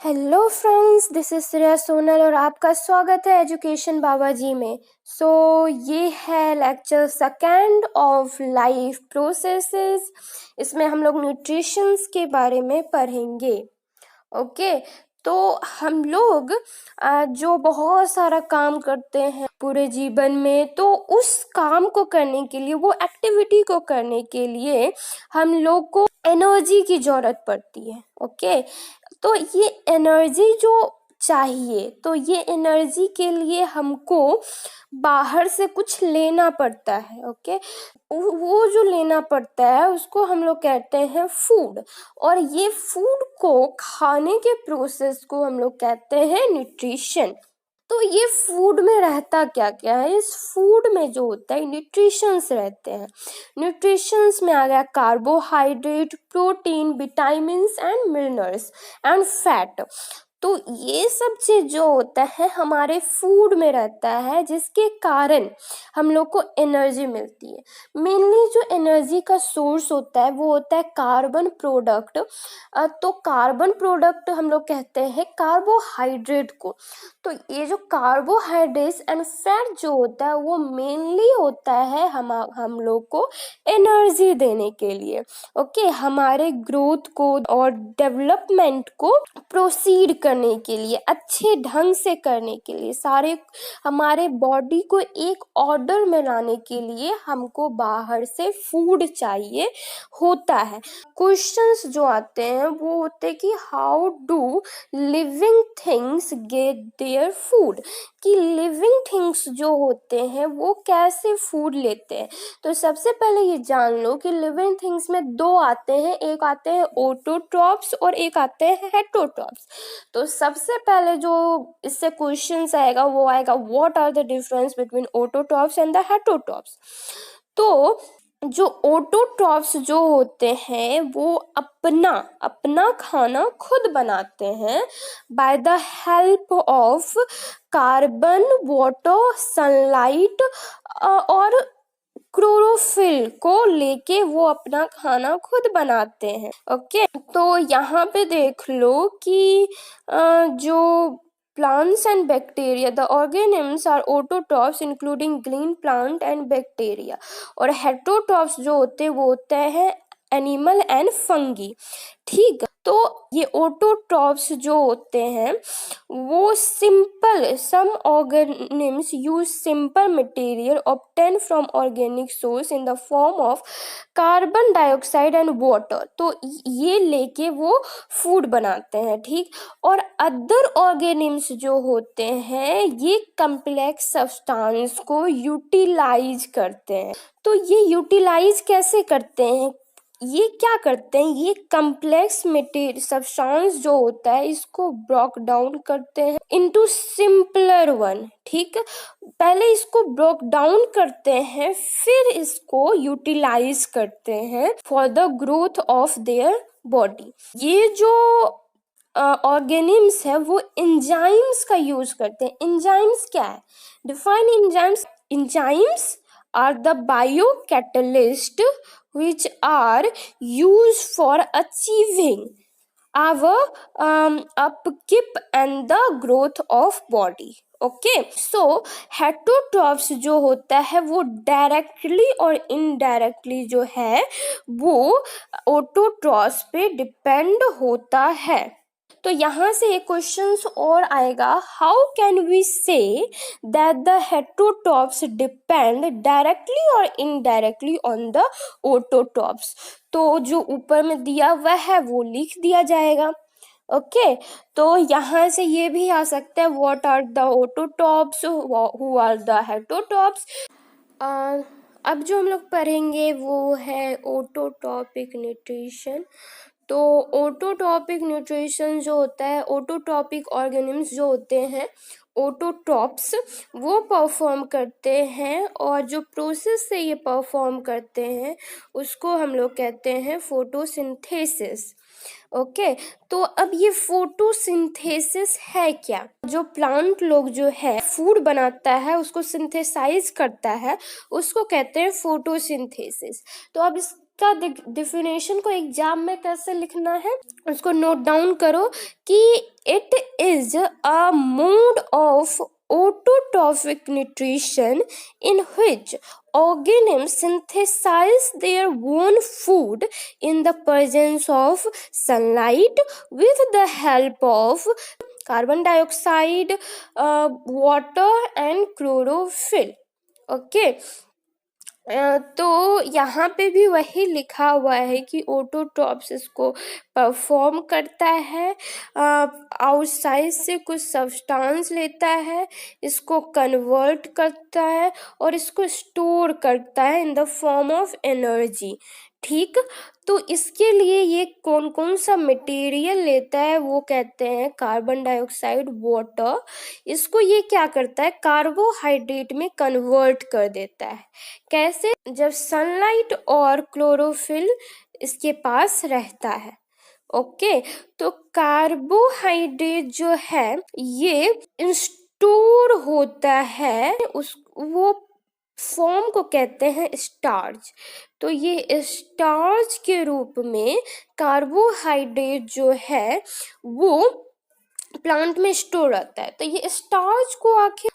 Hello friends, this is Shreya Sonal और आपका स्वागत है एजुकेशन बाबा जी में। ये है lecture second of life processes. इसमें हम लोग न्यूट्रिशंस के बारे में पढ़ेंगे। ओके, तो हम लोग जो बहुत सारा काम करते हैं पूरे जीवन में, तो उस काम को करने के लिए, वो एक्टिविटी को करने के लिए हम लोग को एनर्जी की जरूरत पड़ती है। ओके, तो ये एनर्जी जो चाहिए, तो ये एनर्जी के लिए हमको बाहर से कुछ लेना पड़ता है। ओके, वो जो लेना पड़ता है उसको हम लोग कहते हैं फूड, और ये फूड को खाने के प्रोसेस को हम लोग कहते हैं न्यूट्रिशन। तो ये फूड में रहता क्या क्या है? इस फूड में जो होता है न्यूट्रिशंस रहते हैं। न्यूट्रिशंस में आ गया carbohydrate, protein, vitamins and minerals and fat. तो ये सब चीज जो होता है हमारे फूड में रहता है, जिसके कारण हम लोग को एनर्जी मिलती है। मेनली जो एनर्जी का सोर्स होता है वो होता है कार्बन प्रोडक्ट। तो कार्बन प्रोडक्ट हम लोग कहते हैं कार्बोहाइड्रेट को। तो ये जो कार्बोहाइड्रेट्स एंड फैट जो होता है वो मेनली होता है हम लोग को एनर्जी देने के लिए। ओके, हमारे ग्रोथ को और डेवलपमेंट को प्रोसीड करने के लिए, अच्छे ढंग से करने के लिए, सारे हमारे बॉडी को एक ऑर्डर में लाने के लिए हमको बाहर से फूड चाहिए होता है। क्वेश्चंस जो आते हैं वो होते हैं कि how do living things get their food, कि लिविंग थिंग्स जो होते हैं वो कैसे फूड लेते हैं। तो सबसे पहले ये जान लो कि लिविंग थिंग्स में दो आते हैं, एक आते हैं ऑटोट्रॉप्स और एक आते हैं हेटरोट्रॉप्स। तो सबसे पहले जो इससे क्वेश्चंस आएगा वो आएगा what are the difference between autotrophs and the heterotrophs. तो जो ऑटोट्रॉप्स जो होते हैं वो अपना खाना खुद बनाते हैं by the help of carbon, water, sunlight और क्लोरोफिल को लेके वो अपना खाना खुद बनाते हैं। ओके, तो यहाँ पे देख लो कि जो plants and bacteria, the organisms are autotrophs including green plant and bacteria, और heterotrophs जो होते हैं वो होते हैं एनिमल एंड फंगी। ठीक, तो ये ऑटोट्रॉप्स जो होते हैं वो some organisms use simple material obtain from organic source in the form of carbon dioxide and water. तो ये लेके वो फूड बनाते हैं। ठीक, और अदर ऑर्गेनिम्स जो होते हैं ये कम्प्लेक्स सब्सटेंस को यूटिलाइज करते हैं। तो ये यूटिलाइज कैसे करते हैं? ये क्या करते हैं, ये कम्प्लेक्स मटेरियल सब्सटेंस जो होता है इसको ब्रेक डाउन करते हैं इनटू सिंपलर वन। ठीक, पहले इसको ब्रेक डाउन करते हैं, फिर इसको यूटिलाइज करते हैं for the growth of their body. ये जो ऑर्गेनिम्स है वो एंजाइम्स का यूज करते हैं। एंजाइम्स क्या है? Define enzymes. Enzymes are the biocatalyst which are used for achieving our upkeep and the growth of body. Okay, so heterotrophs जो होता है वो डायरेक्टली और इनडायरेक्टली जो है वो ऑटोट्रॉप्स पे डिपेंड होता है। तो यहाँ से एक क्वेश्चन और आएगा, how can we say that the heterotrophs depend directly और इनडायरेक्टली ऑन द ऑटोट्रॉप्स। तो जो ऊपर में दिया हुआ है वो लिख दिया जाएगा। ओके, तो यहाँ से ये भी आ सकता है what are the autotrophs, who are the heterotrophs. अब जो हम लोग पढ़ेंगे वो है ऑटोट्रॉपिक न्यूट्रिशन। तो ऑटोट्रॉपिक न्यूट्रिशन जो होता है, ऑटोट्रॉपिक ऑर्गेनिम्स जो होते हैं ऑटोट्रॉप्स वो परफॉर्म करते हैं, और जो प्रोसेस से ये परफॉर्म करते हैं उसको हम लोग कहते हैं फोटोसिंथेसिस। ओके, तो अब ये फोटोसिंथेसिस है क्या? जो प्लांट लोग जो है फूड बनाता है उसको सिंथेसाइज करता है, उसको कहते हैं फोटोसिंथेसिस। तो अब इस इसका डिफिनेशन को एग्जाम में कैसे लिखना है उसको नोट डाउन करो कि it is a mode of autotrophic nutrition in which organisms synthesize their own food in the presence of sunlight with the help of carbon dioxide, water and chlorophyll. Okay तो यहाँ पे भी वही लिखा हुआ है कि ऑटोट्रॉप्स इसको परफॉर्म करता है, आउटसाइड से कुछ सब्सटेंस लेता है, इसको कन्वर्ट करता है और इसको स्टोर करता है इन द फॉर्म ऑफ एनर्जी। ठीक, तो इसके लिए ये कौन कौन सा मटेरियल लेता है वो कहते हैं कार्बन डाइऑक्साइड, वाटर। इसको ये क्या करता है, कार्बोहाइड्रेट में कन्वर्ट कर देता है। कैसे, जब सनलाइट और क्लोरोफिल इसके पास रहता है। ओके, तो कार्बोहाइड्रेट जो है ये स्टोर होता है, वो फॉर्म को कहते हैं स्टार्च। तो ये स्टार्च के रूप में कार्बोहाइड्रेट जो है वो प्लांट में स्टोर रहता है। तो ये स्टार्च को आखिर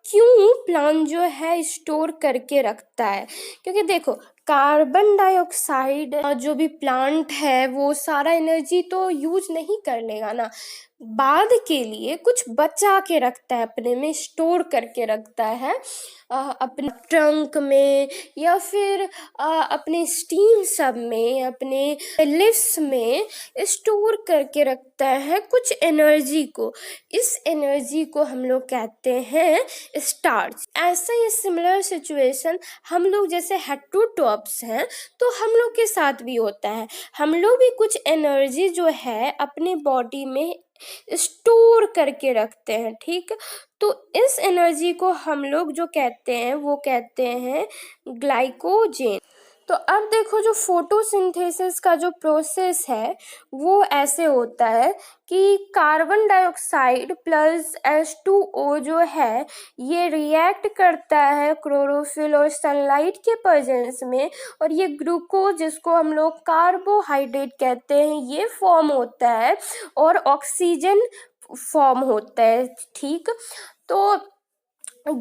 क्यों प्लांट जो है स्टोर करके रखता है, क्योंकि देखो कार्बन डाइऑक्साइड जो भी प्लांट है वो सारा एनर्जी तो यूज नहीं कर लेगा ना, बाद के लिए कुछ बचा के रखता है, अपने में स्टोर करके रखता है, अपने ट्रंक में या फिर अपने स्टीम सब में, अपने लिव्स में स्टोर करके रखता है कुछ एनर्जी को। इस एनर्जी को हम लोग कहते हैं स्टार्च। ऐसा ही सिमिलर सिचुएशन हम लोग जैसे हेटेरोट्रॉप्स हैं तो हम लोग के साथ भी होता है। हम लोग भी कुछ एनर्जी जो है अपने बॉडी में स्टोर करके रखते हैं। ठीक, तो इस एनर्जी को हम लोग जो कहते हैं वो कहते हैं ग्लाइकोजेन। तो अब देखो जो फोटोसिंथेसिस का जो प्रोसेस है वो ऐसे होता है कि कार्बन डाइऑक्साइड प्लस H2O जो है ये रिएक्ट करता है क्लोरोफिल और सनलाइट के प्रेजेंस में, और ये ग्लूकोज जिसको हम लोग कार्बोहाइड्रेट कहते हैं ये फॉर्म होता है और ऑक्सीजन फॉर्म होता है। ठीक, तो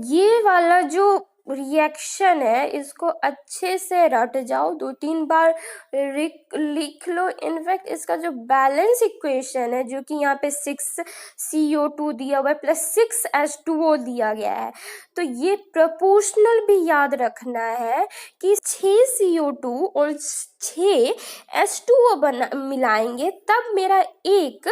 ये वाला जो रिएक्शन है इसको अच्छे से रट जाओ, 2-3 बार लिख लो। इनफैक्ट इसका जो बैलेंस इक्वेशन है जो कि यहाँ पे 6CO2 दिया हुआ है प्लस 6H2O दिया गया है, तो ये प्रोपोर्शनल भी याद रखना है कि 6CO2 और 6H2O मिलाएंगे तब मेरा एक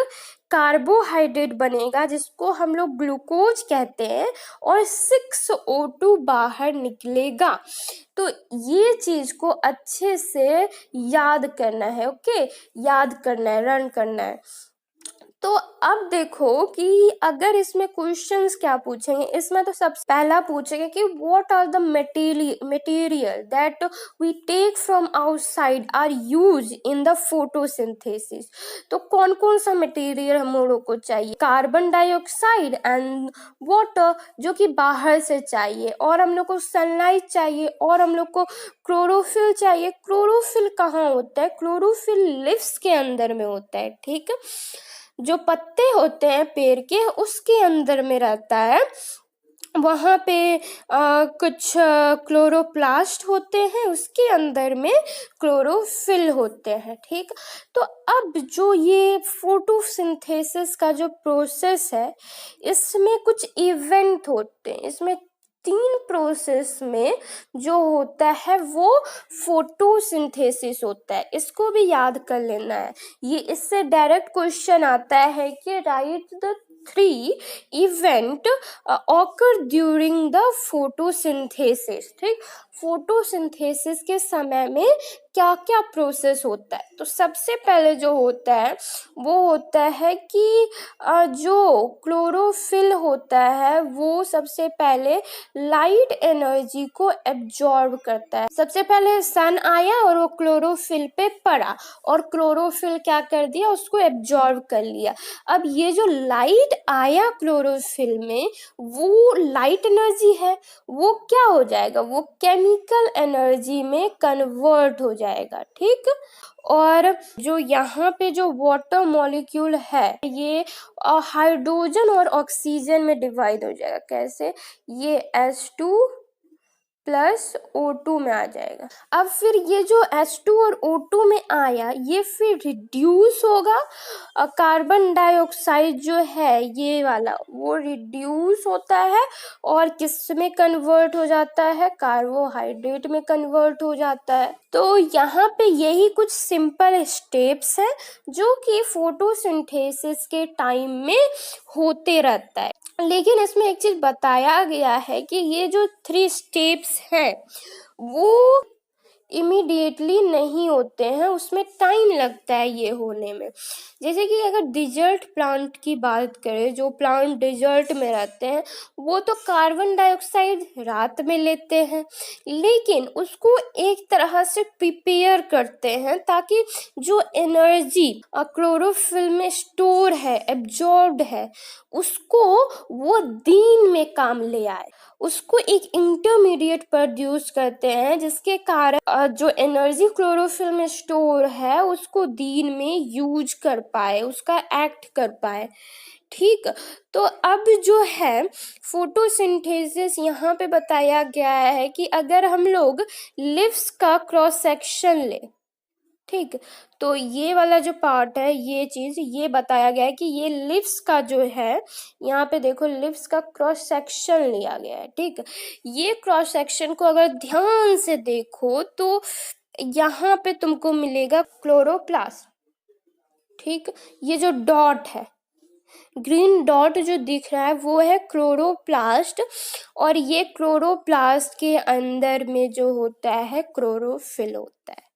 कार्बोहाइड्रेट बनेगा जिसको हम लोग ग्लूकोज कहते हैं और 6O2 बाहर निकलेगा। तो ये चीज को अच्छे से याद करना है। ओके, याद करना है, रन करना है। तो अब देखो कि अगर इसमें क्वेश्चंस क्या पूछेंगे, इसमें तो सबसे पहला पूछेंगे कि what are the material that we take from outside or use in the photosynthesis. तो कौन कौन सा मटेरियल हम लोग को चाहिए, कार्बन डाइऑक्साइड एंड वाटर जो कि बाहर से चाहिए, और हम लोग को सनलाइट चाहिए, और हम लोग को क्लोरोफिल चाहिए। क्लोरोफिल कहाँ होता है, क्लोरोफिल लिव्स के अंदर में होता है। ठीक, जो पत्ते होते हैं पेड़ के उसके अंदर में रहता है, वहाँ पे कुछ क्लोरोप्लास्ट होते हैं, उसके अंदर में क्लोरोफिल होते हैं। ठीक, तो अब जो ये फोटोसिंथेसिस का जो प्रोसेस है इसमें कुछ इवेंट होते हैं। इसमें 3 प्रोसेस में जो होता है वो फोटोसिंथेसिस होता है, इसको भी याद कर लेना है। ये इससे डायरेक्ट क्वेश्चन आता है कि right the 3 event occur during the photosynthesis. ठीक, फोटोसिंथेसिस के समय में क्या क्या प्रोसेस होता है। तो सबसे पहले जो होता है वो होता है कि जो क्लोरोफिल होता है वो सबसे पहले लाइट एनर्जी को एब्जॉर्ब करता है। सबसे पहले सन आया और वो क्लोरोफिल पे पड़ा और क्लोरोफिल क्या कर दिया, उसको एब्जॉर्ब कर लिया। अब ये जो लाइट आया क्लोरोफिल में वो लाइट एनर्जी है, वो क्या हो जाएगा, वो केमिकल केमिकल एनर्जी में कन्वर्ट हो जाएगा, ठीक। और जो यहाँ पे जो वाटर मॉलिक्यूल है ये हाइड्रोजन और ऑक्सीजन में डिवाइड हो जाएगा। कैसे? ये H2 प्लस O2 में आ जाएगा। अब फिर ये जो H2 और O2 में आया ये फिर रिड्यूस होगा, कार्बन डाइऑक्साइड जो है ये वाला वो रिड्यूस होता है और किस में कन्वर्ट हो जाता है? कार्बोहाइड्रेट में कन्वर्ट हो जाता है। तो यहाँ पे यही कुछ सिंपल स्टेप्स हैं जो कि फोटोसिंथेसिस के टाइम में होते रहता है। लेकिन इसमें एक चीज बताया गया है कि ये जो 3 स्टेप्स हैं वो इमीडिएटली नहीं होते हैं, उसमें टाइम लगता है ये होने में। जैसे कि अगर डिजर्ट प्लांट की बात करें, जो प्लांट डिजर्ट में रहते हैं वो तो कार्बन डाइऑक्साइड रात में लेते हैं, लेकिन उसको एक तरह से प्रिपेयर करते हैं ताकि जो एनर्जी क्लोरोफिल में स्टोर है, एब्जॉर्ब्ड है, उसको वो दिन में काम ले आए। उसको एक इंटरमीडिएट प्रोड्यूस करते हैं जिसके कारण जो एनर्जी क्लोरोफिल में स्टोर है उसको दिन में यूज कर पाए, उसका एक्ट कर पाए, ठीक। तो अब जो है फोटोसिंथेसिस यहाँ पे बताया गया है कि अगर हम लोग लीव्स का क्रॉस सेक्शन ले, ठीक, तो ये वाला जो पार्ट है ये चीज ये बताया गया है कि ये लिप्स का जो है, यहाँ पे देखो लिप्स का क्रॉस सेक्शन लिया गया है, ठीक। ये क्रॉस सेक्शन को अगर ध्यान से देखो तो यहाँ पे तुमको मिलेगा क्लोरोप्लास्ट, ठीक। ये जो डॉट है, ग्रीन डॉट जो दिख रहा है वो है क्लोरोप्लास्ट, और ये क्लोरोप्लास्ट के अंदर में जो होता है क्लोरोफिल होता है।